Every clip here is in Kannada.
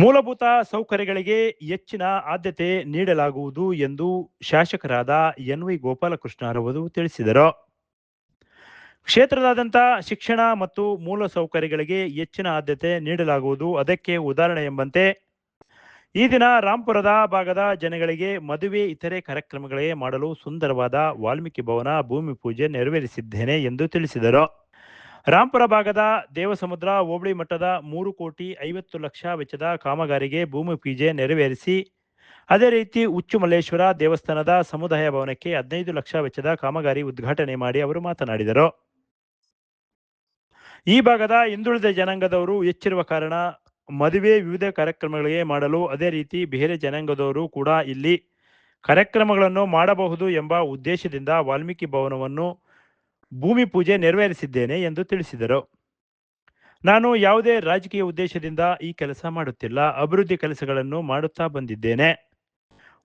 ಮೂಲಭೂತ ಸೌಕರ್ಯಗಳಿಗೆ ಹೆಚ್ಚಿನ ಆದ್ಯತೆ ನೀಡಲಾಗುವುದು ಎಂದು ಶಾಸಕರಾದ ಎನ್.ವಿ. ಗೋಪಾಲಕೃಷ್ಣರವರು ತಿಳಿಸಿದರು. ಕ್ಷೇತ್ರದಾದ್ಯಂತ ಶಿಕ್ಷಣ ಮತ್ತು ಮೂಲ ಸೌಕರ್ಯಗಳಿಗೆ ಹೆಚ್ಚಿನ ಆದ್ಯತೆ ನೀಡಲಾಗುವುದು. ಅದಕ್ಕೆ ಉದಾಹರಣೆ ಎಂಬಂತೆ ಈ ದಿನ ರಾಂಪುರದ ಭಾಗದ ಜನಗಳಿಗೆ ಮದುವೆ ಇತರೆ ಕಾರ್ಯಕ್ರಮಗಳಿಗೆ ಮಾಡಲು ಸುಂದರವಾದ ವಾಲ್ಮೀಕಿ ಭವನ ಭೂಮಿ ಪೂಜೆ ನೆರವೇರಿಸಿದ್ದೇನೆ ಎಂದು ತಿಳಿಸಿದರು. ರಾಂಪುರ ಭಾಗದ ದೇವಸಮುದ್ರ ಹೋಬಳಿ ಮಟ್ಟದ 3,50,00,000 ವೆಚ್ಚದ ಕಾಮಗಾರಿಗೆ ಭೂಮಿ ಪೂಜೆ ನೆರವೇರಿಸಿ, ಅದೇ ರೀತಿ ಹುಚ್ಚುಮಲ್ಲೇಶ್ವರ ದೇವಸ್ಥಾನದ ಸಮುದಾಯ ಭವನಕ್ಕೆ 15 ಲಕ್ಷ ವೆಚ್ಚದ ಕಾಮಗಾರಿ ಉದ್ಘಾಟನೆ ಮಾಡಿ ಅವರು ಮಾತನಾಡಿದರು. ಈ ಭಾಗದ ಹಿಂದುಳಿದ ಜನಾಂಗದವರು ಹೆಚ್ಚಿರುವ ಕಾರಣ ಮದುವೆ ವಿವಿಧ ಕಾರ್ಯಕ್ರಮಗಳಿಗೆ ಮಾಡಲು, ಅದೇ ರೀತಿ ಬೇರೆ ಜನಾಂಗದವರು ಕೂಡ ಇಲ್ಲಿ ಕಾರ್ಯಕ್ರಮಗಳನ್ನು ಮಾಡಬಹುದು ಎಂಬ ಉದ್ದೇಶದಿಂದ ವಾಲ್ಮೀಕಿ ಭವನವನ್ನು ಭೂಮಿ ಪೂಜೆ ನೆರವೇರಿಸಿದ್ದೇನೆ ಎಂದು ತಿಳಿಸಿದರು. ನಾನು ಯಾವುದೇ ರಾಜಕೀಯ ಉದ್ದೇಶದಿಂದ ಈ ಕೆಲಸ ಮಾಡುತ್ತಿಲ್ಲ, ಅಭಿವೃದ್ಧಿ ಕೆಲಸಗಳನ್ನು ಮಾಡುತ್ತಾ ಬಂದಿದ್ದೇನೆ.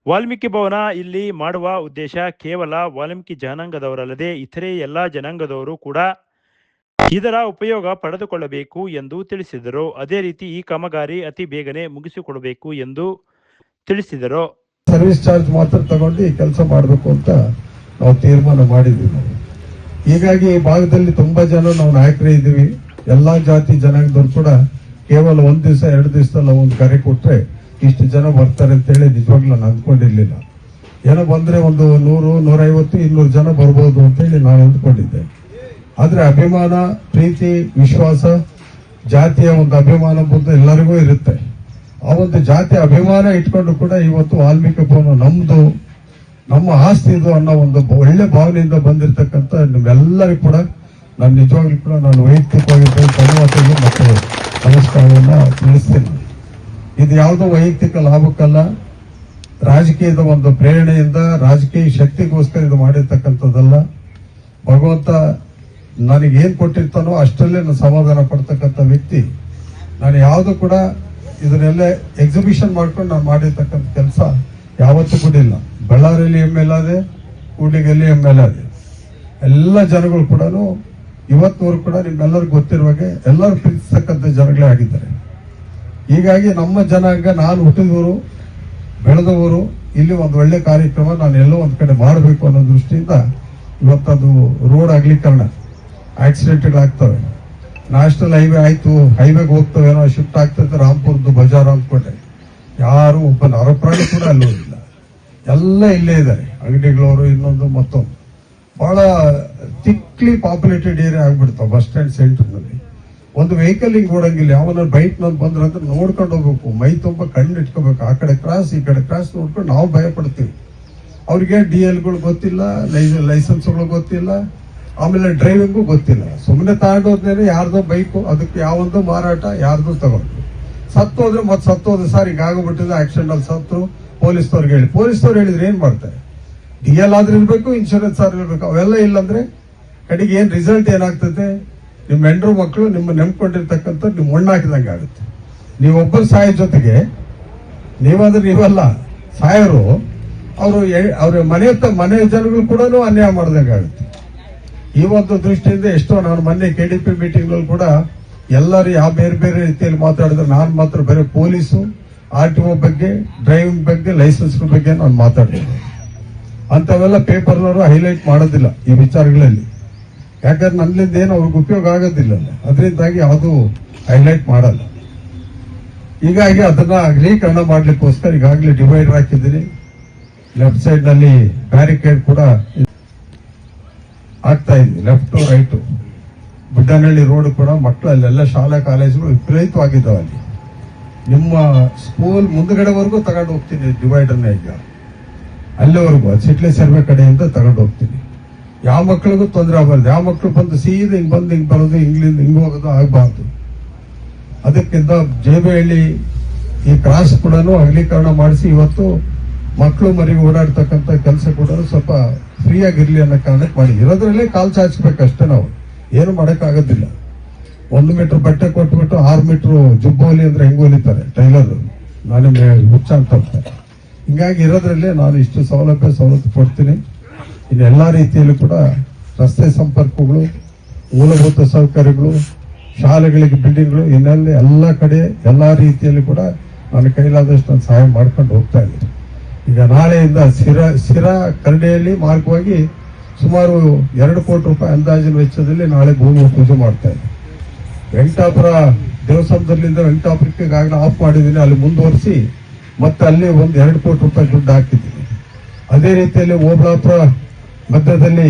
ವಾಲ್ಮೀಕಿ ಭವನ ಇಲ್ಲಿ ಮಾಡುವ ಉದ್ದೇಶ ಕೇವಲ ವಾಲ್ಮೀಕಿ ಜನಾಂಗದವರಲ್ಲದೆ ಇತರೆ ಎಲ್ಲ ಜನಾಂಗದವರು ಕೂಡ ಇದರ ಉಪಯೋಗ ಪಡೆದುಕೊಳ್ಳಬೇಕು ಎಂದು ತಿಳಿಸಿದರು. ಅದೇ ರೀತಿ ಈ ಕಾಮಗಾರಿ ಅತಿ ಬೇಗನೆ ಮುಗಿಸಿಕೊಡಬೇಕು ಎಂದು ತಿಳಿಸಿದರು. ಸರ್ವಿಸ್ ಚಾರ್ಜ್ ಮಾತ್ರ ತಗೊಂಡು ಈ ಕೆಲಸ ಮಾಡಬೇಕು ಅಂತ ನಾವು ತೀರ್ಮಾನ ಮಾಡಿದ್ವಿ. ಹೀಗಾಗಿ ಈ ಭಾಗದಲ್ಲಿ ತುಂಬಾ ಜನ ನಾವು ನಾಯಕರೇ ಇದ್ದೀವಿ. ಎಲ್ಲಾ ಜಾತಿ ಜನಾಂಗದವ್ರು ಕೂಡ ಕೇವಲ 1 ದಿವಸ 2 ದಿವಸದಲ್ಲಿ ಒಂದು ಕರೆ ಕೊಟ್ರೆ ಇಷ್ಟು ಜನ ಬರ್ತಾರೆ ಅಂತ ಹೇಳಿ ನಿಜವಾಗ್ಲೂ ನಾನು ಅಂದ್ಕೊಂಡಿರ್ಲಿಲ್ಲ. ಏನೋ ಬಂದ್ರೆ ಒಂದು 100, 150, 200 ಜನ ಬರ್ಬೋದು ಅಂತ ಹೇಳಿ ನಾನು ಅಂದ್ಕೊಂಡಿದ್ದೆ. ಆದ್ರೆ ಅಭಿಮಾನ, ಪ್ರೀತಿ, ವಿಶ್ವಾಸ, ಜಾತಿಯ ಒಂದು ಅಭಿಮಾನ ಬಂದು ಎಲ್ಲರಿಗೂ ಇರುತ್ತೆ. ಆ ಒಂದು ಜಾತಿ ಅಭಿಮಾನ ಇಟ್ಕೊಂಡು ಕೂಡ ಇವತ್ತು ವಾಲ್ಮೀಕಿ ಭವನ ನಮ್ದು, ನಮ್ಮ ಆಸ್ತಿ ಇದು ಅನ್ನೋ ಒಂದು ಒಳ್ಳೆ ಭಾವನೆಯಿಂದ ಬಂದಿರತಕ್ಕಂಥ ನಿಮ್ಮೆಲ್ಲರಿಗೂ ಕೂಡ ನಾನು ನಿಜವಾಗ್ಲೂ ಕೂಡ ನಾನು ವೈಯಕ್ತಿಕವಾಗಿ ಧನ್ಯವಾದಗಳು ಮತ್ತು ನಮಸ್ಕಾರವನ್ನ ತಿಳಿಸ್ತೇನೆ. ಇದು ಯಾವುದೋ ವೈಯಕ್ತಿಕ ಲಾಭಕ್ಕಲ್ಲ, ರಾಜಕೀಯದ ಒಂದು ಪ್ರೇರಣೆಯಿಂದ, ರಾಜಕೀಯ ಶಕ್ತಿಗೋಸ್ಕರ ಇದು ಮಾಡಿರ್ತಕ್ಕಂಥದ್ದಲ್ಲ. ಭಗವಂತ ನನಗೇನ್ ಕೊಟ್ಟಿರ್ತಾನೋ ಅಷ್ಟರಲ್ಲೇ ನಾನು ಸಮಾಧಾನ ಪಡ್ತಕ್ಕಂಥ ವ್ಯಕ್ತಿ. ನಾನು ಯಾವುದು ಕೂಡ ಇದನ್ನೆಲ್ಲ ಎಕ್ಸಿಬಿಷನ್ ಮಾಡ್ಕೊಂಡು ನಾನು ಮಾಡಿರ್ತಕ್ಕಂಥ ಕೆಲಸ ಯಾವತ್ತೂ ಕೂಡ ಇಲ್ಲ. ಬಳ್ಳಾರಿಯಲ್ಲಿ MLA, ಕೂಡ್ಲಿಗೆಯಲ್ಲಿ MLA, ಎಲ್ಲ ಜನಗಳು ಕೂಡ ಇವತ್ತುವರೆಗೂ ಕೂಡ ನಿಮ್ಮೆಲ್ಲರಿಗೂ ಗೊತ್ತಿರುವಾಗೆ ಎಲ್ಲರೂ ಪ್ರೀತಿಸ್ತಕ್ಕಂಥ ಜನಗಳೇ ಆಗಿದ್ದಾರೆ. ಹೀಗಾಗಿ ನಮ್ಮ ಜನಾಂಗ, ನಾನು ಹುಟ್ಟಿದವರು ಬೆಳೆದವರು, ಇಲ್ಲಿ ಒಂದು ಒಳ್ಳೆ ಕಾರ್ಯಕ್ರಮ ನಾನು ಎಲ್ಲೋ ಒಂದ್ ಕಡೆ ಮಾಡಬೇಕು ಅನ್ನೋ ದೃಷ್ಟಿಯಿಂದ ಇವತ್ತದು ರೋಡ್ ಅಗಲೀಕರಣ, ಆಕ್ಸಿಡೆಂಟ್ಗಳಾಗ್ತವೆ, ನ್ಯಾಷನಲ್ ಹೈವೇ ಆಯ್ತು, ಹೈವೇಗೆ ಹೋಗ್ತವೇನೋ, ಶಿಫ್ಟ್ ಆಗ್ತದೆ ರಾಂಪುರದ್ದು ಬಜಾರ್ ಅಂದ್ಕೊಂಡೆ. ಯಾರು ಒಬ್ಬ ನರಪ್ರಾಣಿ ಕೂಡ ಅಲ್ಲೂ ಇಲ್ಲ, ಎಲ್ಲ ಇಲ್ಲೇ ಇದ್ದಾರೆ. ಅಂಗಡಿಗಳವರು ಇನ್ನೊಂದು ಮತ್ತೊಂದು ಬಹಳ ಥಿಕ್ಲಿ ಪಾಪ್ಯುಲೇಟೆಡ್ ಏರಿಯಾ ಆಗ್ಬಿಡ್ತಾವ. ಬಸ್ ಸ್ಟ್ಯಾಂಡ್ ಸೆಂಟರ್ ನಲ್ಲಿ ಒಂದು ವೆಹಿಕಲ್ ಹಿಂಗ್ ಓಡಂಗಿಲ್ಲ. ಯಾವನ ಬೈಕ್ ನಲ್ಲಿ ಬಂದ್ರಂದ್ರೆ ನೋಡ್ಕೊಂಡು ಹೋಗ್ಬೇಕು, ಮೈ ತುಂಬ ಕಣ್ಣು ಇಟ್ಕೋಬೇಕು. ಆ ಕಡೆ ಕ್ರಾಸ್ ಈ ಕಡೆ ಕ್ರಾಸ್ ನೋಡ್ಕೊಂಡು ನಾವು ಭಯ ಪಡ್ತೀವಿ. ಅವ್ರಿಗೆ DLಗಳು ಗೊತ್ತಿಲ್ಲ, ಲೈಸೆನ್ಸ್ಗಳು ಗೊತ್ತಿಲ್ಲ, ಆಮೇಲೆ ಡ್ರೈವಿಂಗು ಗೊತ್ತಿಲ್ಲ. ಸುಮ್ಮನೆ ತಗೊಂಡೋದ್ನೇನೆ ಯಾರ್ದೋ ಬೈಕು, ಅದಕ್ಕೆ ಯಾವೊಂದು ಮಾರಾಟ, ಯಾರ್ದು ತಗೊಂಡು ಸತ್ತೋದ್ರೆ ಮತ್ತೆ ಸತ್ತೋದ್ರೆ ಸರ್ ಈಗ ಆಗೋಗ್ಬಿಟ್ಟಿದೆ, ಆಕ್ಸಿಡೆಂಟ್ ಅಲ್ಲಿ ಸತ್ರು, ಪೊಲೀಸ್ನವ್ರಿಗೆ ಹೇಳಿ. ಪೊಲೀಸ್ನವ್ರು ಹೇಳಿದ್ರೆ ಏನ್ ಮಾಡ್ತಾರೆ? DL ಆದ್ರೂ ಇರ್ಬೇಕು, ಇನ್ಶೂರೆನ್ಸ್ ಆದ್ರೂ ಇರ್ಬೇಕು. ಅವೆಲ್ಲ ಇಲ್ಲಂದ್ರೆ ಕಡೆಗೆ ಏನ್ ರಿಸಲ್ಟ್ ಏನಾಗ್ತದೆ? ನಿಮ್ಮ ಹೆಂಡ್ರು ಮಕ್ಕಳು ನಿಮ್ಮ ನೆಮ್ಕೊಂಡಿರ್ತಕ್ಕಂಥ ನಿಮ್ ಮಣ್ಣಾಕಿದಂಗೆ ಆಗುತ್ತೆ. ನೀವೊಬ್ಬರು ಸಾಯೋ ಜೊತೆಗೆ ನೀವಾದ್ರೆ ನೀವಲ್ಲ ಸಾಯರು, ಅವ್ರ ಮನೆ ಜನಗಳು ಕೂಡ ಅನ್ಯಾಯ ಮಾಡ್ದಂಗೆ ಆಗುತ್ತೆ. ಈ ಒಂದು ದೃಷ್ಟಿಯಿಂದ ಎಷ್ಟೋ ನಾನು ಮೊನ್ನೆ KDP ಮೀಟಿಂಗ್ ನಲ್ಲಿ ಕೂಡ ಎಲ್ಲರೂ ಯಾವ ಬೇರೆ ಬೇರೆ ರೀತಿಯಲ್ಲಿ ಮಾತಾಡಿದ್ರೆ, ನಾನು ಮಾತ್ರ ಬೇರೆ ಪೊಲೀಸು, RTO ಬಗ್ಗೆ, ಡ್ರೈವಿಂಗ್ ಬಗ್ಗೆ, ಲೈಸೆನ್ಸ್ ಬಗ್ಗೆ ನಾನು ಮಾತಾಡ್ತೀನಿ. ಅಂತವೆಲ್ಲ ಪೇಪರ್ನವರು ಹೈಲೈಟ್ ಮಾಡೋದಿಲ್ಲ ಈ ವಿಚಾರಗಳಲ್ಲಿ. ಯಾಕಂದ್ರೆ ನನ್ನಿಂದ ಏನು ಅವ್ರಿಗೆ ಉಪಯೋಗ ಆಗೋದಿಲ್ಲ, ಅದರಿಂದಾಗಿ ಯಾವುದು ಹೈಲೈಟ್ ಮಾಡಲ್ಲ. ಹೀಗಾಗಿ ಅದನ್ನ ಅಗಲೀಕರಣ ಮಾಡ್ಲಿಕ್ಕೋಸ್ಕರ ಈಗಾಗಲೇ ಡಿವೈಡರ್ ಹಾಕಿದ್ದೀನಿ. ಲೆಫ್ಟ್ ಸೈಡ್ ನಲ್ಲಿ ಬ್ಯಾರಿಕೇಡ್ ಕೂಡ ಆಗ್ತಾ ಇದೆ, ಲೆಫ್ಟ್ ರೈಟ್. ಬುಡ್ಡನಹಳ್ಳಿ ರೋಡ್ ಕೂಡ ಮಕ್ಕಳು, ಅಲ್ಲೆಲ್ಲ ಶಾಲಾ ಕಾಲೇಜುಗಳು ವಿಪರೀತವಾಗಿದ್ದಾವೆ. ಅಲ್ಲಿ ನಿಮ್ಮ ಸ್ಕೂಲ್ ಮುಂದ್ಗಡೆವರೆಗೂ ತಗೊಂಡು ಹೋಗ್ತೀನಿ ಡಿವೈಡರ್ನ. ಈಗ ಅಲ್ಲಿವರೆಗೂ ಸಿಟ್ಲೆ ಸರ್ವೆ ಕಡೆಯಿಂದ ತಗೊಂಡು ಹೋಗ್ತೀನಿ. ಯಾವ ಮಕ್ಕಳಿಗೂ ತೊಂದರೆ ಆಗಬಾರ್ದು. ಯಾವ ಮಕ್ಕಳು ಬಂದು ಸೀದಾ ಹಿಂಗ್ ಬಂದು ಹಿಂಗ್ ಬರೋದು, ಹಿಂಗ್ ಹೋಗೋದು ಆಗಬಾರ್ದು. ಅದಕ್ಕಿಂತ JBಹಳ್ಳಿ ಈ ಕ್ರಾಸ್ ಕೂಡ ಅಗಲೀಕರಣ ಮಾಡಿಸಿ ಇವತ್ತು ಮಕ್ಕಳು ಮರಿಗೆ ಓಡಾಡ್ತಕ್ಕಂಥ ಕೆಲಸ ಕೂಡ ಸ್ವಲ್ಪ ಫ್ರೀ ಆಗಿರ್ಲಿ ಅನ್ನೋ ಕಾರಣಕ್ಕೆ ಮಾಡಿ. ಇರೋದ್ರಲ್ಲೇ ಕಾಲ್ ಚಾಚ್ಬೇಕಷ್ಟೇ, ನಾವು ಏನು ಮಾಡೋಕ್ಕಾಗೋದಿಲ್ಲ. 1 ಮೀಟರ್ ಬಟ್ಟೆ ಕೊಟ್ಬಿಟ್ಟು 6 ಮೀಟರ್ ಜುಬ್ಬೋಲಿ ಅಂದ್ರೆ ಹೆಂಗ್ ಹೊಲಿತಾರೆ ಟೈಲರ್, ನಾನು ಹುಚ್ಚ ಅಂತ ಹೇಳ್ತಾರೆ. ಹಿಂಗಾಗಿ ಇರೋದ್ರಲ್ಲೇ ನಾನು ಇಷ್ಟು ಸವಲತ್ತು ಕೊಡ್ತೀನಿ. ಇನ್ನು ಎಲ್ಲಾ ರೀತಿಯಲ್ಲೂ ಕೂಡ ರಸ್ತೆ ಸಂಪರ್ಕಗಳು, ಮೂಲಭೂತ ಸೌಕರ್ಯಗಳು, ಶಾಲೆಗಳಿಗೆ ಬಿಲ್ಡಿಂಗ್ಗಳು, ಇನ್ನಲ್ಲಿ ಎಲ್ಲ ಕಡೆ ಎಲ್ಲಾ ರೀತಿಯಲ್ಲಿ ಕೂಡ ನನ್ನ ಕೈಲಾದಷ್ಟು ನಾನು ಸಹಾಯ ಮಾಡ್ಕೊಂಡು ಹೋಗ್ತಾ ಇದ್ದೀನಿ. ಈಗ ನಾಳೆಯಿಂದ ಸಿರಾ ಕರಡಿಯಲ್ಲಿ ಮಾರ್ಗವಾಗಿ ಸುಮಾರು 2 ಕೋಟಿ ರೂಪಾಯಿ ಅಂದಾಜಿನ ವೆಚ್ಚದಲ್ಲಿ ನಾಳೆ ಭೂಮಿ ಪೂಜೆ ಮಾಡ್ತಾ ಇದ್ದೀನಿ. ವೆಂಕಟಾಪುರ ದೇವಸ್ಥಾನದಲ್ಲಿಂದ ವೆಂಕಟಾಪುರಕ್ಕೆ ಈಗಾಗಲೇ ಆಫ್ ಮಾಡಿದ್ದೀನಿ, ಅಲ್ಲಿ ಮುಂದುವರಿಸಿ ಮತ್ತೆ ಅಲ್ಲಿ ಒಂದು 2 ಕೋಟಿ ರೂಪಾಯಿ ದುಡ್ಡು ಹಾಕಿದ್ದೀನಿ. ಅದೇ ರೀತಿಯಲ್ಲಿ ಓಬಳಾಪುರ ಮಧ್ಯದಲ್ಲಿ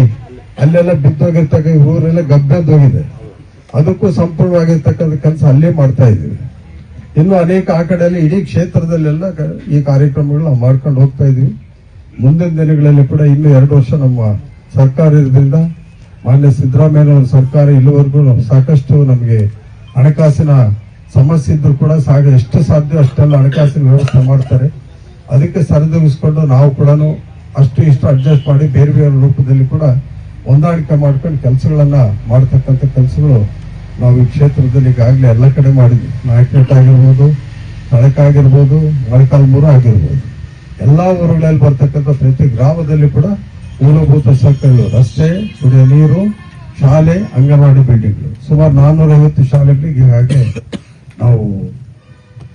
ಅಲ್ಲೆಲ್ಲ ಬಿದ್ದೋಗಿರ್ತಕ್ಕ ಊರೆಲ್ಲ ಗಬ್ಬೆದ್ದೋಗಿದೆ, ಅದಕ್ಕೂ ಸಂಪೂರ್ಣವಾಗಿರ್ತಕ್ಕಂಥ ಕೆಲಸ ಅಲ್ಲೇ ಮಾಡ್ತಾ ಇದ್ದೀವಿ. ಇನ್ನು ಅನೇಕ ಆ ಕಡೆಯಲ್ಲಿ ಇಡೀ ಕ್ಷೇತ್ರದಲ್ಲೆಲ್ಲ ಈ ಕಾರ್ಯಕ್ರಮಗಳು ನಾವು ಮಾಡ್ಕೊಂಡು ಹೋಗ್ತಾ ಇದೀವಿ. ಮುಂದಿನ ದಿನಗಳಲ್ಲಿ ಕೂಡ ಇನ್ನೂ 2 ವರ್ಷ ನಮ್ಮ ಸರ್ಕಾರ ಇರೋದ್ರಿಂದ ಮಾನ್ಯ ಸಿದ್ದರಾಮಯ್ಯ ಸರ್ಕಾರ ಇಲ್ಲಿವರೆಗೂ ಸಾಕಷ್ಟು ನಮಗೆ ಹಣಕಾಸಿನ ಸಮಸ್ಯೆ ಇದ್ರು ಕೂಡ ಎಷ್ಟು ಸಾಧ್ಯ ಅಷ್ಟೆಲ್ಲ ಹಣಕಾಸಿನ ವ್ಯವಸ್ಥೆ ಮಾಡ್ತಾರೆ. ಅದಕ್ಕೆ ಸರಿದೂಗಿಸ್ಕೊಂಡು ನಾವು ಕೂಡ ಅಷ್ಟು ಇಷ್ಟು ಅಡ್ಜಸ್ಟ್ ಮಾಡಿ ಬೇರೆ ಬೇರೆ ರೂಪದಲ್ಲಿ ಕೂಡ ಹೊಂದಾಣಿಕೆ ಮಾಡ್ಕೊಂಡು ಕೆಲಸಗಳನ್ನ ಮಾಡ್ತಕ್ಕಂಥ ಕೆಲಸಗಳು ನಾವು ಈ ಕ್ಷೇತ್ರದಲ್ಲಿ ಈಗಾಗಲೇ ಎಲ್ಲ ಕಡೆ ಮಾಡಿದ್ವಿ. ನಾಯಕನಹಟ್ಟಿ ಆಗಿರ್ಬೋದು, ತಳಕಾಗಿರ್ಬೋದು, ಮೊಳಕಾಲ್ಮೂರು ಆಗಿರ್ಬೋದು, ಎಲ್ಲಾ ಊರುಗಳಲ್ಲಿ ಬರ್ತಕ್ಕಂಥ ಪ್ರತಿ ಗ್ರಾಮದಲ್ಲಿ ಕೂಡ ಮೂಲಭೂತ ಸೌಕರ್ಯಗಳು, ರಸ್ತೆ, ಕುಡಿಯುವ ನೀರು, ಶಾಲೆ, ಅಂಗನವಾಡಿ ಬಿಲ್ಡಿಂಗ್ಗಳು ಸುಮಾರು 450 ಶಾಲೆಗಳಿಗೆ ಈಗಾಗಲೇ ನಾವು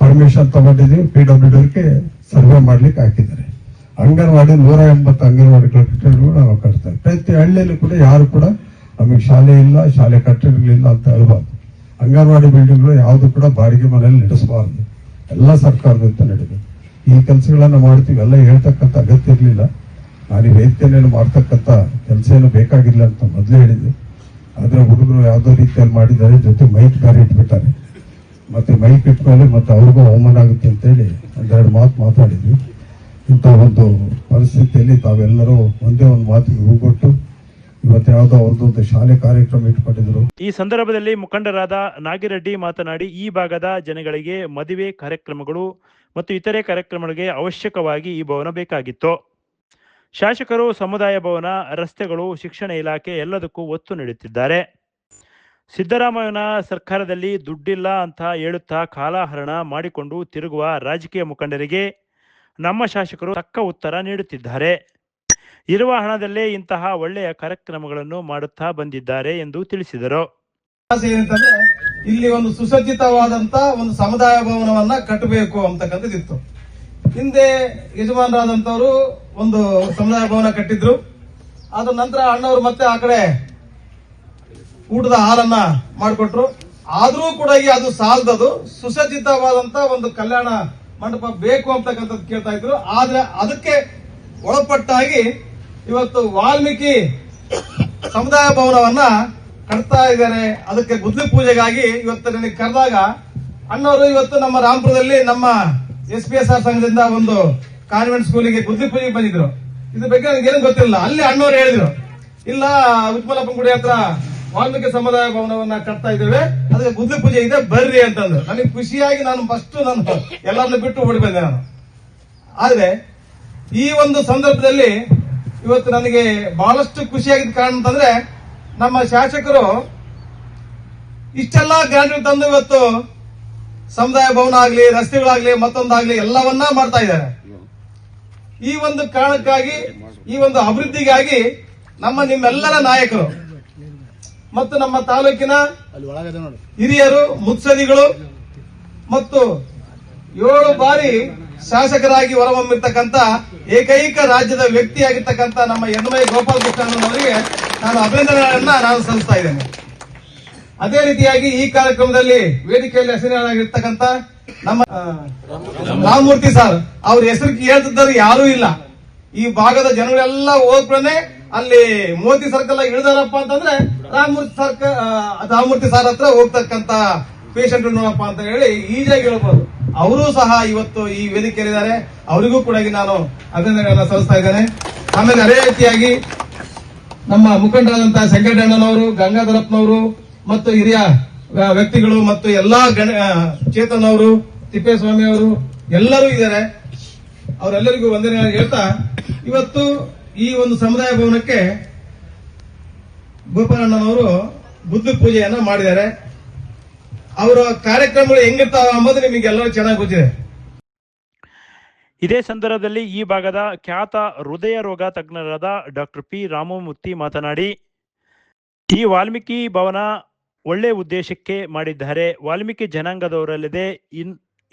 ಪರ್ಮಿಷನ್ ತಗೊಂಡಿದ್ದೀವಿ. PWDಗೆ ಸರ್ವೆ ಮಾಡ್ಲಿಕ್ಕೆ ಹಾಕಿದ್ದಾರೆ. ಅಂಗನವಾಡಿ 180 ಅಂಗನವಾಡಿ ಕಟ್ಟಡಗಳು ನಾವು ಕಟ್ತಾರೆ. ಪ್ರತಿ ಹಳ್ಳಿಯಲ್ಲಿ ಕೂಡ ಯಾರು ಕೂಡ ನಮಗೆ ಶಾಲೆ ಇಲ್ಲ, ಶಾಲೆ ಕಟ್ಟಡಗಳಿಲ್ಲ ಅಂತ ಹೇಳ್ಬಾರ್ದು. ಅಂಗನವಾಡಿ ಬಿಲ್ಡಿಂಗ್ಗಳು ಯಾವುದು ಕೂಡ ಬಾಡಿಗೆ ಮನೆಯಲ್ಲಿ ನಡೆಸಬಾರ್ದು, ಎಲ್ಲ ಸರ್ಕಾರದಿಂದ ನಡೆದು ಈ ಕೆಲಸಗಳನ್ನ ಮಾಡ್ತೀವಿ. ಎಲ್ಲ ಹೇಳ್ತಕ್ಕಂಥ ಅಗತ್ಯ ಇರಲಿಲ್ಲ. ನಾನು ಈ ವೇದಿಕೆಯಲ್ಲಿ ಮಾಡ್ತಕ್ಕಂಥ ಕೆಲಸ ಏನು ಬೇಕಾಗಿಲ್ಲ ಅಂತ ಮೊದಲೇ ಹೇಳಿದ್ದೆ. ಆದ್ರೆ ಹುಡುಗರು ಯಾವುದೋ ರೀತಿಯಲ್ಲಿ ಮಾಡಿದ್ದಾರೆ, ಜೊತೆ ಮೈಕ್ ಬೇರೆ ಇಟ್ಬಿಟ್ಟಾರೆ. ಮತ್ತೆ ಮೈಕ್ ಇಟ್ಮೇಲೆ ಮತ್ತೆ ಅವ್ರಿಗೂ ಅವಮಾನ ಆಗುತ್ತೆ ಅಂತೇಳಿ 2 ಮಾತು ಮಾತಾಡಿದ್ವಿ. ಇಂಥ ಒಂದು ಪರಿಸ್ಥಿತಿಯಲ್ಲಿ ತಾವೆಲ್ಲರೂ ಒಂದೇ ಒಂದು ಮಾತಿಗೆ ಹೂಗೊಟ್ಟು ಇವತ್ತು ಯಾವುದೋ ಅವ್ರದ್ದೊಂದು ಶಾಲೆ ಕಾರ್ಯಕ್ರಮ ಇಟ್ಕೊಂಡಿದ್ರು. ಈ ಸಂದರ್ಭದಲ್ಲಿ ಮುಖಂಡರಾದ ನಾಗಿರೆಡ್ಡಿ ಮಾತನಾಡಿ, ಈ ಭಾಗದ ಜನಗಳಿಗೆ ಮದುವೆ ಕಾರ್ಯಕ್ರಮಗಳು ಮತ್ತು ಇತರೆ ಕಾರ್ಯಕ್ರಮಗಳಿಗೆ ಅವಶ್ಯಕವಾಗಿ ಈ ಭವನ ಬೇಕಾಗಿತ್ತು. ಶಾಸಕರು ಸಮುದಾಯ ಭವನ, ರಸ್ತೆಗಳು, ಶಿಕ್ಷಣ ಇಲಾಖೆ ಎಲ್ಲದಕ್ಕೂ ಒತ್ತು ನೀಡುತ್ತಿದ್ದಾರೆ. ಸಿದ್ದರಾಮಯ್ಯನ ಸರ್ಕಾರದಲ್ಲಿ ದುಡ್ಡಿಲ್ಲ ಅಂತ ಹೇಳುತ್ತಾ ಕಾಲಹರಣ ಮಾಡಿಕೊಂಡು ತಿರುಗುವ ರಾಜಕೀಯ ಮುಖಂಡರಿಗೆ ನಮ್ಮ ಶಾಸಕರು ತಕ್ಕ ಉತ್ತರ ನೀಡುತ್ತಿದ್ದಾರೆ. ಇರುವ ಹಣದಲ್ಲೇ ಇಂತಹ ಒಳ್ಳೆಯ ಕಾರ್ಯಕ್ರಮಗಳನ್ನು ಮಾಡುತ್ತಾ ಬಂದಿದ್ದಾರೆ ಎಂದು ತಿಳಿಸಿದರು. ಇಲ್ಲಿ ಒಂದು ಸುಸಜ್ಜಿತವಾದಂತ ಒಂದು ಸಮುದಾಯ ಭವನವನ್ನ ಕಟ್ಟಬೇಕು ಅಂತಕ್ಕಂಥದ್ದಿತ್ತು. ಹಿಂದೆ ಯಜಮಾನರಾದಂತವರು ಒಂದು ಸಮುದಾಯ ಭವನ ಕಟ್ಟಿದ್ರು. ಅದ ನಂತರ ಅಣ್ಣವರು ಮತ್ತೆ ಆ ಕಡೆ ಊಟದ ಹಾಲನ್ನ ಮಾಡಿಕೊಟ್ರು. ಆದ್ರೂ ಕೂಡ ಅದು ಸಾಲದದು, ಸುಸಜ್ಜಿತವಾದಂತ ಒಂದು ಕಲ್ಯಾಣ ಮಂಟಪ ಬೇಕು ಅಂತಕ್ಕಂಥದ್ದು ಕೇಳ್ತಾ ಇದ್ರು. ಆದ್ರೆ ಅದಕ್ಕೆ ಒಳಪಟ್ಟಾಗಿ ಇವತ್ತು ವಾಲ್ಮೀಕಿ ಸಮುದಾಯ ಭವನವನ್ನ ಕಟ್ತಾ ಇದ್ದಾರೆ. ಅದಕ್ಕೆ ಗುದ್ಲಿ ಪೂಜೆಗಾಗಿ ಇವತ್ತು ನನಗೆ ಕರೆದಾಗ ಅಣ್ಣವರು ಇವತ್ತು ನಮ್ಮ ರಾಮಪುರದಲ್ಲಿ ನಮ್ಮ SPSR ಸಂಘದಿಂದ ಒಂದು ಕಾನ್ವೆಂಟ್ ಸ್ಕೂಲಿಗೆ ಗುದ್ಲಿ ಪೂಜೆಗೆ ಬಂದಿದ್ರು. ಇದ್ರ ಬಗ್ಗೆ ನನಗೇನು ಗೊತ್ತಿಲ್ಲ. ಅಲ್ಲಿ ಅಣ್ಣವರು ಹೇಳಿದ್ರು, ಇಲ್ಲ ಉತ್ಮಲಪ್ಪನ ಗುಡಿ ಹತ್ರ ವಾಲ್ಮೀಕಿ ಸಮುದಾಯ ಭವನವನ್ನ ಕಟ್ತಾ ಇದ್ದೇವೆ, ಅದಕ್ಕೆ ಗುದ್ಲಿ ಪೂಜೆ ಇದೆ, ಬರ್ರಿ ಅಂತಂದ್ರು. ನನಗೆ ಖುಷಿಯಾಗಿ ನಾನು ಎಲ್ಲರನ್ನ ಬಿಟ್ಟು ಓಡಿ ಬಂದೆ ನಾನು. ಆದ್ರೆ ಈ ಒಂದು ಸಂದರ್ಭದಲ್ಲಿ ಇವತ್ತು ನನಗೆ ಬಹಳಷ್ಟು ಖುಷಿಯಾಗಿದ್ದ ಕಾರಣ ಅಂತಂದ್ರೆ, ನಮ್ಮ ಶಾಸಕರು ಇಷ್ಟೆಲ್ಲ ಗ್ಯಾರಂಟಿ ತಂದು ಇವತ್ತು ಸಮುದಾಯ ಭವನ ಆಗ್ಲಿ, ರಸ್ತೆಗಳಾಗ್ಲಿ, ಮತ್ತೊಂದಾಗ್ಲಿ ಎಲ್ಲವನ್ನ ಮಾಡ್ತಾ ಇದ್ದಾರೆ. ಈ ಒಂದು ಕಾರಣಕ್ಕಾಗಿ, ಈ ಒಂದು ಅಭಿವೃದ್ಧಿಗಾಗಿ ನಿಮ್ಮೆಲ್ಲರ ನಾಯಕರು ಮತ್ತು ನಮ್ಮ ತಾಲೂಕಿನ ಹಿರಿಯರು, ಮುತ್ಸದಿಗಳು ಮತ್ತು 7 ಬಾರಿ ಶಾಸಕರಾಗಿ ಹೊರಹೊಮ್ಮಿರ್ತಕ್ಕಂಥ ಏಕೈಕ ರಾಜ್ಯದ ವ್ಯಕ್ತಿಯಾಗಿರ್ತಕ್ಕಂಥ ನಮ್ಮ ಯನ್ನಮೈ ಗೋಪಾಲಕೃಷ್ಣನವರಿಗೆ ನಾನು ಅಭಿನಂದನೆಗಳನ್ನ ನಾನು ಸಲ್ಲಿಸ್ತಾ ಇದ್ದೇನೆ. ಅದೇ ರೀತಿಯಾಗಿ ಈ ಕಾರ್ಯಕ್ರಮದಲ್ಲಿ ವೇದಿಕೆಯಲ್ಲಿ ಹೆಸರಿನಾಗಿರ್ತಕ್ಕಂಥ ನಮ್ಮ ರಾಮಮೂರ್ತಿ ಸರ್, ಅವ್ರ ಹೆಸರು ಕೇಳ್ತಿದ್ದರು ಯಾರೂ ಇಲ್ಲ. ಈ ಭಾಗದ ಜನಗಳೆಲ್ಲ ಹೋಗ್ಕೊಂಡೆ ಅಲ್ಲಿ ಮೋದಿ ಸರ್ಕಲ್ ಇಳಿದಾರಪ್ಪ ಅಂತಂದ್ರೆ ರಾಮಮೂರ್ತಿ ಸರ್ ಹತ್ರ ಹೋಗ್ತಕ್ಕಂತ ಪೇಷಂಟ್ ನೋಡಪ್ಪ ಅಂತ ಹೇಳಿ ಈಜಾಗಿ ಹೇಳ್ಬೋದು. ಅವರು ಸಹ ಇವತ್ತು ಈ ವೇದಿಕೆಯಲ್ಲಿದ್ದಾರೆ. ಅವರಿಗೂ ಕೂಡ ನಾನು ಅಭಿನಂದನೆಗಳನ್ನ ಸಲ್ಲಿಸ್ತಾ ಇದ್ದೇನೆ. ಆಮೇಲೆ ಅದೇ ರೀತಿಯಾಗಿ ನಮ್ಮ ಮುಖಂಡರಾದಂತಹ ಶಂಕರಣ್ಣನವರು, ಗಂಗಾಧರಪ್ಪನವರು ಮತ್ತು ಹಿರಿಯ ವ್ಯಕ್ತಿಗಳು ಮತ್ತು ಎಲ್ಲಾ ಚೇತನ್ ಅವರು, ತಿಪ್ಪೇಸ್ವಾಮಿ ಅವರು ಎಲ್ಲರೂ ಇದ್ದಾರೆ. ಅವರೆಲ್ಲರಿಗೂ ವಂದನೆಗಳನ್ನು ಹೇಳ್ತಾ ಇವತ್ತು ಈ ಒಂದು ಸಮುದಾಯ ಭವನಕ್ಕೆ ಗೋಪಾಲಣ್ಣನವರು ಬುದ್ಧ ಪೂಜೆಯನ್ನ ಮಾಡಿದ್ದಾರೆ. ಅವರ ಕಾರ್ಯಕ್ರಮಗಳು ಹೆಂಗಿರ್ತಾವ ಎಂಬುದು ನಿಮಗೆಲ್ಲರೂ ಚೆನ್ನಾಗಿ ಗೊತ್ತಿದೆ. ಇದೇ ಸಂದರ್ಭದಲ್ಲಿ ಈ ಭಾಗದ ಖ್ಯಾತ ಹೃದಯ ರೋಗ ತಜ್ಞರಾದ ಡಾಕ್ಟರ್ P. ರಾಮಮೂರ್ತಿ ಮಾತನಾಡಿ, ಈ ವಾಲ್ಮೀಕಿ ಭವನ ಒಳ್ಳೆ ಉದ್ದೇಶಕ್ಕೆ ಮಾಡಿದ್ದಾರೆ. ವಾಲ್ಮೀಕಿ ಜನಾಂಗದವರಲ್ಲದೆ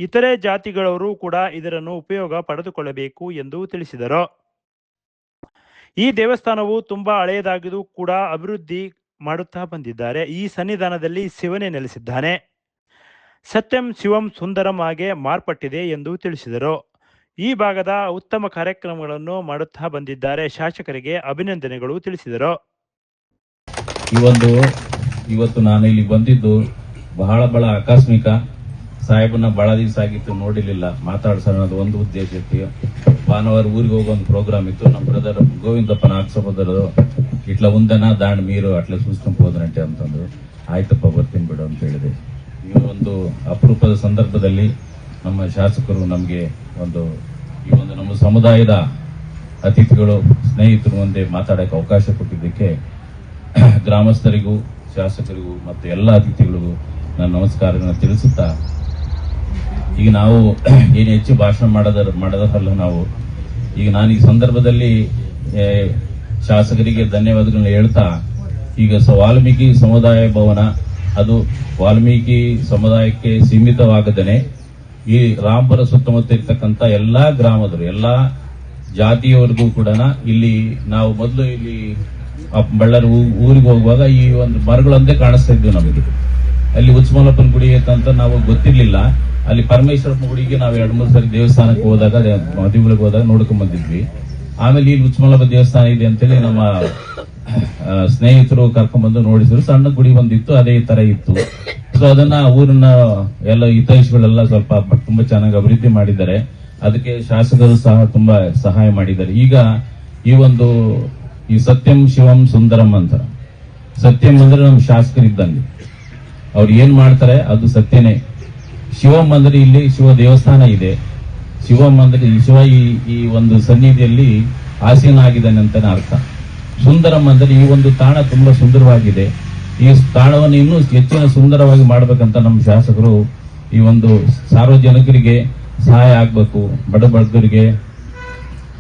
ಇತರೆ ಜಾತಿಗಳವರು ಕೂಡ ಇದರನ್ನು ಉಪಯೋಗ ಪಡೆದುಕೊಳ್ಳಬೇಕು ಎಂದು ತಿಳಿಸಿದರು. ಈ ದೇವಸ್ಥಾನವು ತುಂಬಾ ಹಳೆಯದಾಗಿದ್ದು ಕೂಡ ಅಭಿವೃದ್ಧಿ ಮಾಡುತ್ತಾ ಬಂದಿದ್ದಾರೆ. ಈ ಸನ್ನಿಧಾನದಲ್ಲಿ ಶಿವನೇ ನೆಲೆಸಿದ್ದಾನೆ. ಸತ್ಯಂ ಶಿವಂ ಸುಂದರಂ ಆಗಿ ಮಾರ್ಪಟ್ಟಿದೆ ಎಂದು ತಿಳಿಸಿದರು. ಈ ಭಾಗದ ಉತ್ತಮ ಕಾರ್ಯಕ್ರಮಗಳನ್ನು ಮಾಡುತ್ತಾ ಬಂದಿದ್ದಾರೆ. ಶಾಸಕರಿಗೆ ಅಭಿನಂದನೆಗಳು ತಿಳಿಸಿದರು. ಇವತ್ತು ನಾನು ಇಲ್ಲಿ ಬಂದಿದ್ದು ಬಹಳ ಆಕಸ್ಮಿಕ. ಸಾಹೇಬನ ಬಹಳ ದಿವಸ ಆಗಿತ್ತು, ನೋಡಿರ್ಲಿಲ್ಲ. ಮಾತಾಡ್ಸೋಣ ಅನ್ನೋದು ಒಂದು ಉದ್ದೇಶಕ್ಕೆ ಭಾನುವಾರ ಊರಿಗೆ ಹೋಗೋ ಒಂದು ಪ್ರೋಗ್ರಾಮ್ ಇತ್ತು. ನಮ್ಮ ಬ್ರದರ್ ಗೋವಿಂದಪ್ಪ ನಾಲ್ಕು ಸಹೋದರರು ಇಟ್ಲ ಒಂದನ ದಾಂಡ್ ಮೀರು ಅಟ್ಲೆ ಸೂಸ್ಕೊಂಡು ಹೋದ್ರಂತೆ ಅಂತಂದ್ರು. ಆಯ್ತಪ್ಪ ಬರ್ತೀನಿ ಬಿಡು ಅಂತ ಹೇಳಿದೆ. ಈ ಒಂದು ಅಪರೂಪದ ಸಂದರ್ಭದಲ್ಲಿ ನಮ್ಮ ಶಾಸಕರು ನಮಗೆ ಈ ಒಂದು ನಮ್ಮ ಸಮುದಾಯದ ಅತಿಥಿಗಳು ಸ್ನೇಹಿತರು ಮುಂದೆ ಮಾತಾಡಕ್ಕೆ ಅವಕಾಶ ಕೊಟ್ಟಿದ್ದಕ್ಕೆ ಗ್ರಾಮಸ್ಥರಿಗೂ ಶಾಸಕರಿಗೂ ಮತ್ತು ಎಲ್ಲ ಅತಿಥಿಗಳಿಗೂ ನಾನು ನಮಸ್ಕಾರಗಳನ್ನು ತಿಳಿಸುತ್ತಾ, ಈಗ ನಾವು ಏನು ಹೆಚ್ಚು ಭಾಷಣ ಮಾಡೋದಲ್ಲ ನಾವು. ಈಗ ನಾನು ಈ ಸಂದರ್ಭದಲ್ಲಿ ಶಾಸಕರಿಗೆ ಧನ್ಯವಾದಗಳನ್ನ ಹೇಳ್ತಾ, ಈಗ ವಾಲ್ಮೀಕಿ ಸಮುದಾಯ ಭವನ ಅದು ವಾಲ್ಮೀಕಿ ಸಮುದಾಯಕ್ಕೆ ಸೀಮಿತವಾಗದೇನೆ ಈ ರಾಂಪುರ ಸುತ್ತಮುತ್ತ ಇರ್ತಕ್ಕಂಥ ಎಲ್ಲಾ ಗ್ರಾಮದರು, ಎಲ್ಲಾ ಜಾತಿಯವರಿಗೂ ಕೂಡ ಇಲ್ಲಿ ನಾವು ಮೊದಲು ಇಲ್ಲಿ ಬಳ್ಳಾರಿ ಊರಿಗೆ ಹೋಗುವಾಗ ಈ ಒಂದು ಮರಗಳಂದೇ ಕಾಣಿಸ್ತಾ ಇದ್ವು ನಮಗೆ. ಅಲ್ಲಿ ಉಚ್ಚಮಲ್ಲಪ್ಪನ ಗುಡಿ ಅಂತ ನಾವು ಗೊತ್ತಿರ್ಲಿಲ್ಲ. ಅಲ್ಲಿ ಪರಮೇಶ್ವರಪ್ಪನ ಗುಡಿಗೆ ನಾವು 2-3 ಸರಿ ದೇವಸ್ಥಾನಕ್ಕೆ ಹೋದಾಗ ಮದುವೆಗಳಿಗೆ ಹೋದಾಗ ನೋಡ್ಕೊಂಡ್ ಬಂದಿದ್ವಿ. ಆಮೇಲೆ ಇಲ್ಲಿ ಉಚ್ಚಮಲ್ಲಪ್ಪ ದೇವಸ್ಥಾನ ಇದೆ ಅಂತೇಳಿ ನಮ್ಮ ಸ್ನೇಹಿತರು ಕರ್ಕೊಂಡ್ಬಂದು ನೋಡಿದ್ರು. ಸಣ್ಣ ಗುಡಿ ಬಂದಿತ್ತು, ಅದೇ ತರ ಇತ್ತು. ಸೊ ಅದನ್ನ ಊರಿನ ಎಲ್ಲ ಹಿತೈಷಿಗಳೆಲ್ಲ ಸ್ವಲ್ಪ ತುಂಬಾ ಚೆನ್ನಾಗಿ ಅಭಿವೃದ್ಧಿ ಮಾಡಿದ್ದಾರೆ. ಅದಕ್ಕೆ ಶಾಸಕರು ಸಹ ತುಂಬಾ ಸಹಾಯ ಮಾಡಿದ್ದಾರೆ. ಈಗ ಈ ಸತ್ಯಂ ಶಿವಂ ಸುಂದರಂ ಅಂತ, ಸತ್ಯಂ ಅಂದ್ರೆ ನಮ್ಮ ಶಾಸಕರಿದ್ದಂಗೆ, ಅವ್ರು ಏನ್ ಮಾಡ್ತಾರೆ ಅದು ಸತ್ಯನೇ. ಶಿವಂ ಅಂದ್ರೆ ಇಲ್ಲಿ ಶಿವ ದೇವಸ್ಥಾನ ಇದೆ. ಶಿವಂ ಅಂದ್ರೆ ಶಿವ ಈ ಒಂದು ಸನ್ನಿಧಿಯಲ್ಲಿ ಆಸೀನ ಆಗಿದ್ದಾನೆ ಅಂತಾನೆ ಅರ್ಥ. ಸುಂದರಂ ಅಂದ್ರೆ ಈ ಒಂದು ತಾಣ ತುಂಬಾ ಸುಂದರವಾಗಿದೆ. ಈ ತಾಣವನ್ನು ಇನ್ನೂ ಹೆಚ್ಚಿನ ಸುಂದರವಾಗಿ ಮಾಡ್ಬೇಕಂತ ನಮ್ಮ ಶಾಸಕರು ಈ ಒಂದು ಸಾರ್ವಜನಿಕರಿಗೆ ಸಹಾಯ ಆಗ್ಬೇಕು. ಬಡಬಗ್ಗರಿಗೆ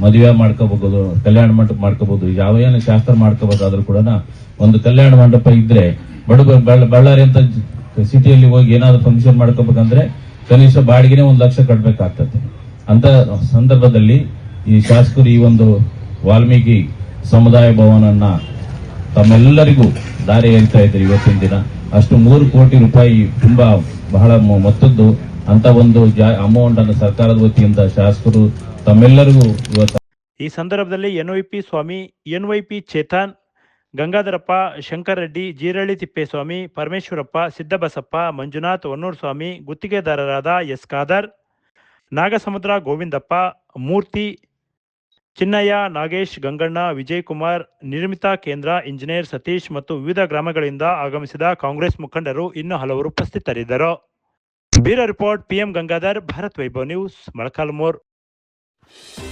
ಮದುವೆ ಮಾಡ್ಕೋಬಹುದು, ಕಲ್ಯಾಣ ಮಂಟಪ ಮಾಡ್ಕೋಬಹುದು, ಯಾವ ಏನು ಶಾಸ್ತ್ರ ಮಾಡ್ಕೋಬೇಕಾದ್ರೂ ಕೂಡ ಒಂದು ಕಲ್ಯಾಣ ಮಂಟಪ ಇದ್ರೆ ಬಳ್ಳಾರಿ ಅಂತ ಸಿಟಿಯಲ್ಲಿ ಹೋಗಿ ಏನಾದ್ರು ಫಂಕ್ಷನ್ ಮಾಡ್ಕೋಬೇಕಂದ್ರೆ ಕನಿಷ್ಠ ಬಾಡಿಗೆನೆ 1 ಲಕ್ಷ ಕಟ್ಬೇಕಾಗ್ತದೆ. ಅಂತ ಸಂದರ್ಭದಲ್ಲಿ ಈ ಶಾಸಕರು ಈ ಒಂದು ವಾಲ್ಮೀಕಿ ಸಮುದಾಯ ಭವನನ್ನ ತಮ್ಮೆಲ್ಲರಿಗೂ ದಾರಿ ಎರಿತಾ ಇದ್ದಾರೆ. ಇವತ್ತಿನ ದಿನ ಅಷ್ಟು 3 ಕೋಟಿ ರೂಪಾಯಿ ತುಂಬಾ ಬಹಳ ಮೊತ್ತದ್ದು ಅಂತ ಒಂದು ಅಮೌಂಟ್ ಅನ್ನು ಸರ್ಕಾರದ ವತಿಯಿಂದ ಶಾಸಕರು ತಮ್ಮೆಲ್ಲರಿಗೂ ಇವತ್ತು. ಈ ಸಂದರ್ಭದಲ್ಲಿ ಎನ್ವೈಪಿ ಸ್ವಾಮಿ, ಎನ್ವೈಪಿ ಚೇತನ್, ಗಂಗಾಧರಪ್ಪ, ಶಂಕರ್ ರೆಡ್ಡಿ, ಜೀರಳ್ಳಿ ತಿಪ್ಪೇಸ್ವಾಮಿ, ಪರಮೇಶ್ವರಪ್ಪ, ಸಿದ್ದಬಸಪ್ಪ, ಮಂಜುನಾಥ್, ಹೊನ್ನೂರು ಸ್ವಾಮಿ, ಗುತ್ತಿಗೆದಾರರಾದ ಎಸ್ ಖಾದರ್, ನಾಗಸಮುದ್ರ ಗೋವಿಂದಪ್ಪ, ಮೂರ್ತಿ, ಚಿನ್ನಯ್ಯ, ನಾಗೇಶ್, ಗಂಗಣ್ಣ, ವಿಜಯ್ ಕುಮಾರ್, ನಿರ್ಮಿತಾ ಕೇಂದ್ರ, ಇಂಜಿನಿಯರ್ ಸತೀಶ್ ಮತ್ತು ವಿವಿಧ ಗ್ರಾಮಗಳಿಂದ ಆಗಮಿಸಿದ ಕಾಂಗ್ರೆಸ್ ಮುಖಂಡರು ಇನ್ನು ಹಲವರು ಉಪಸ್ಥಿತರಿದ್ದರು. Bureau report, PM Gangadhar, Bharat Vaibhav news, Molakalmuru.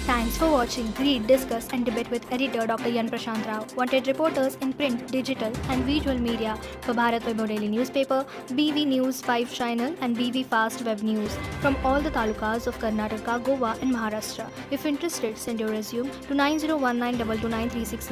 Thanks for watching. Read, discuss and debate with editor Dr. Yan Prashant Rao. Wanted reporters in print, digital and visual media for Bharat Vaibhav Daily Newspaper, BV News 5 Channel and BV Fast Web News from all the talukas of Karnataka, Goa and Maharashtra. If interested, send your resume to 9019229369.